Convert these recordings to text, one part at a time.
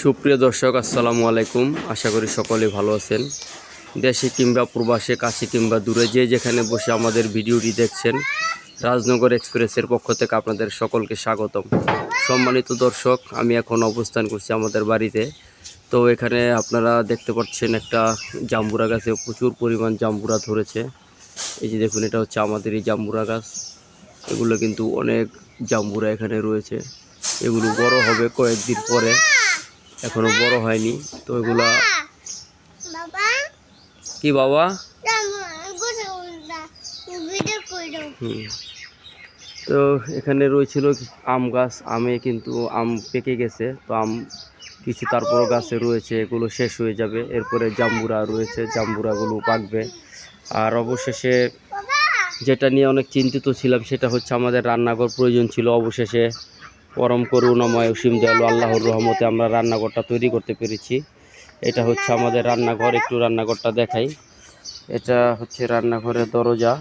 সুপ্রিয় দর্শক, আসসালামু আলাইকুম। আশা করি সকলে ভালো আছেন। দেশে কিংবা প্রবাসে, কাছে কিংবা দূরে, যে যেখানে বসে আমাদের ভিডিওটি দেখছেন, রাজনগর এক্সপ্রেসের পক্ষ থেকে আপনাদের সকলকে স্বাগতম। সম্মানিত দর্শক, আমি এখন অবস্থান করছি আমাদের বাড়িতে। তো এখানে আপনারা দেখতে পাচ্ছেন একটা জাম্বুরা গাছে প্রচুর পরিমাণ জাম্বুরা ধরেছে। এই যে দেখুন, এটা হচ্ছে আমাদের এই জাম্বুরা গাছ। এগুলো কিন্তু অনেক জাম্বুরা এখানে রয়েছে। এগুলো বড় হবে কয়েকদিন পরে, এখনো বড় হয়নি। তো এগুলা কি বাবা, তো এখানে রয়েছিল আম গাছ। আমে কিন্তু আম পেকে গেছে, তো আম কিছু তারপরও গাছে রয়েছে, এগুলো শেষ হয়ে যাবে। এরপরে জাম্বুরা রয়েছে, জাম্বুরাগুলো পাকবে। আর অবশেষে যেটা নিয়ে অনেক চিন্তিত ছিলাম, সেটা হচ্ছে আমাদের রান্নাঘর প্রয়োজন ছিল। অবশেষে পরম করুণাময় অসীম দয়ালু আল্লাহর রহমতে আমরা রান্নাঘরটা তৈরি করতে পেরেছি। এটা হচ্ছে আমাদের রান্নাঘর। একটু রান্নাঘরটা দেখাই। এটা হচ্ছে রান্নাঘরের দরজা।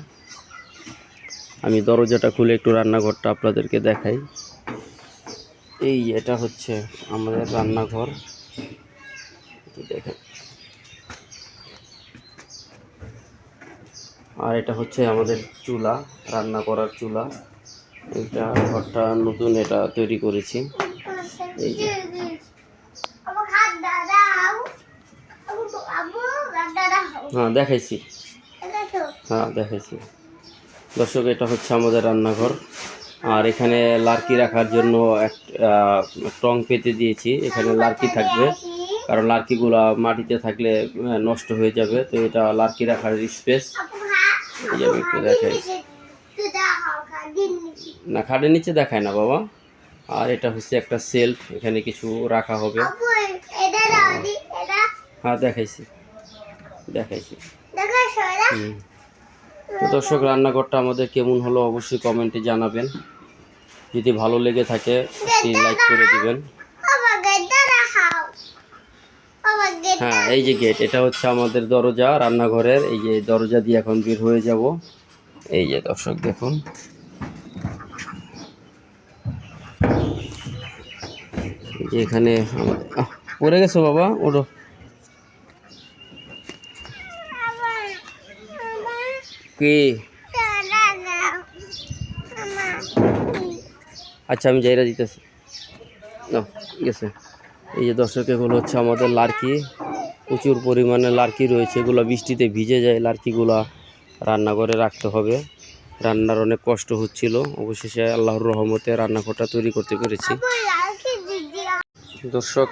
আমি দরজাটা খুলে একটু রান্নাঘরটা আপনাদেরকে দেখাই। এই এটা হচ্ছে আমাদের রান্নাঘর, দেখেন। আর এটা হচ্ছে আমাদের চুলা, রান্না করার চুলা। এটা ঘরটা নতুন এটা তৈরি করেছি। এই যে হ্যাঁ দেখাইছি, দর্শক, এটা হচ্ছে আমাদের রান্নাঘর। আর এখানে লার্কি রাখার জন্য টং পেতে দিয়েছি। এখানে লার্কি থাকবে, কারণ লার্কিগুলো মাটিতে থাকলে নষ্ট হয়ে যাবে। তো এটা লার্কি রাখার স্পেস। এই যে আমি একটু দেখাই না, খাটের নিচে দেখায় না বাবা। আর এটা হচ্ছে একটা সেলফ, এখানে কিছু রাখা হবে। হ্যাঁ দেখাইছি। তো দর্শক, রান্নাঘরটা আমাদের কেমন হলো অবশ্যই কমেন্টে জানাবেন। যদি ভালো লেগে থাকে একটি লাইক করে দিবেন। হ্যাঁ, এই যে গেট, এটা হচ্ছে আমাদের দরজা রান্নাঘরের। এই যে দরজা দিয়ে এখন বের হয়ে যাব। এই যে দর্শক দেখুন, যে এখানে আমাদের পড়ে গেছো বাবা, ওঠো। কি আচ্ছা, আমি যাইরা দিতেছি। ঠিক আছে। এই যে দর্শক, এগুলো হচ্ছে আমাদের লার্কি। প্রচুর পরিমাণে লার্কি রয়েছে। এগুলো বৃষ্টিতে ভিজে যায়। লার্কিগুলা রান্নাঘরে রাখতে হবে। রান্নার অনেক কষ্ট হচ্ছিল, অবশেষে আল্লাহর রহমতে রান্নাঘরটা তৈরি করতে পেরেছি। দর্শক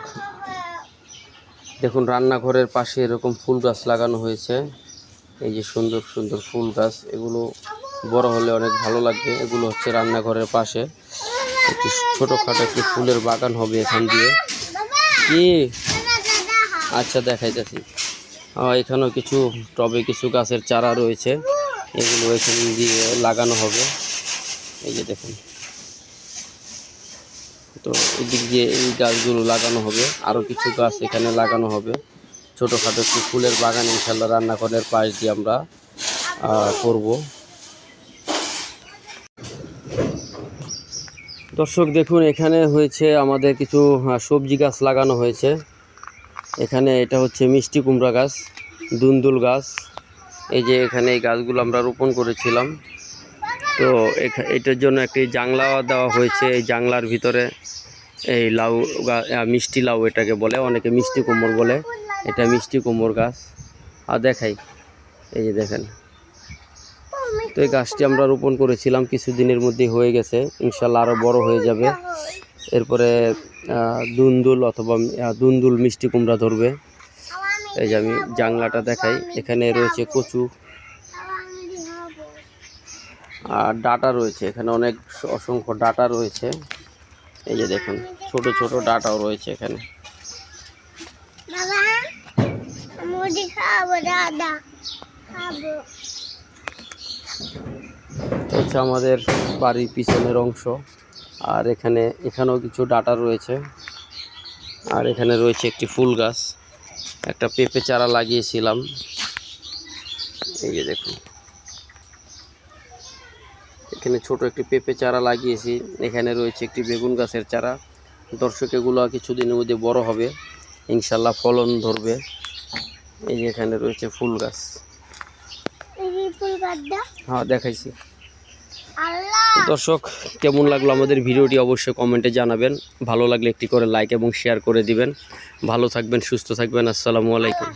দেখুন, রান্নাঘরের পাশে এরকম ফুল গাছ লাগানো হয়েছে। এই যে সুন্দর সুন্দর ফুল গাছ, এগুলো বড় হলে অনেক ভালো লাগবে। এগুলো হচ্ছে রান্নাঘরের পাশে একটি ছোটোখাটো একটি ফুলের বাগান হবে এখান দিয়ে। কি আচ্ছা দেখাইতেছি। এখানেও কিছু টবে কিছু গাছের চারা রয়েছে, এগুলো এখান দিয়ে লাগানো হবে। এই যে দেখুন, তো এদিক দিয়ে এই গাছগুলো লাগানো হবে। আরও কিছু গাছ এখানে লাগানো হবে। ছোটোখাটো একটি ফুলের বাগান ইনশাল্লাহ রান্নাঘরের পাশ দিয়ে আমরা করব। দর্শক দেখুন, এখানে হয়েছে আমাদের কিছু সবজি গাছ লাগানো হয়েছে। এখানে এটা হচ্ছে মিষ্টি কুমড়া গাছ, দুন্দুল গাছ। এই যে এখানে এই গাছগুলো আমরা রোপণ করেছিলাম। তো এটার জন্য একটি জাংলা দেওয়া হয়েছে। এই জাংলার ভিতরে এই লাউ, মিষ্টি লাউ এটাকে বলে, অনেকে মিষ্টি কুমড় বলে। এটা মিষ্টি কুমড় গাছ। আর দেখাই, এই যে দেখেন, তো এই গাছটি আমরা রোপণ করেছিলাম, কিছুদিনের মধ্যে হয়ে গেছে। ইনশাল্লাহ আরও বড় হয়ে যাবে। এরপরে দুন্দুল অথবা দুন্দুল মিষ্টি কুমড়া ধরবে। এই যে আমি জাংলাটা দেখাই, এখানে রয়েছে কচু আর ডাটা রয়েছে। এখানে অনেক অসংখ্য ডাটা রয়েছে। এই যে দেখুন, ছোট ছোট ডাটাও রয়েছে এখানে। হচ্ছে আমাদের বাড়ির পিছনের অংশ। আর এখানেও কিছু ডাটা রয়েছে। আর এখানে রয়েছে একটি ফুল গাছ, একটা পেঁপে চারা লাগিয়েছিলাম। এই যে দেখুন, এখানে ছোট একটি পেঁপে চারা লাগিয়েছি। এখানে রয়েছে একটি বেগুন গাছের চারা। দর্শক এগুলো কিছুদিনের মধ্যে বড় হবে, ইনশাল্লাহ ফলন ধরবে। এই যে এখানে রয়েছে ফুল গাছ, হ্যাঁ দেখাইছি। দর্শক কেমন লাগলো আমাদের ভিডিওটি অবশ্যই কমেন্টে জানাবেন, ভালো লাগলে একটি করে লাইক এবং শেয়ার করে দিবেন। ভালো থাকবেন, সুস্থ থাকবেন, আসসালামু আলাইকুম।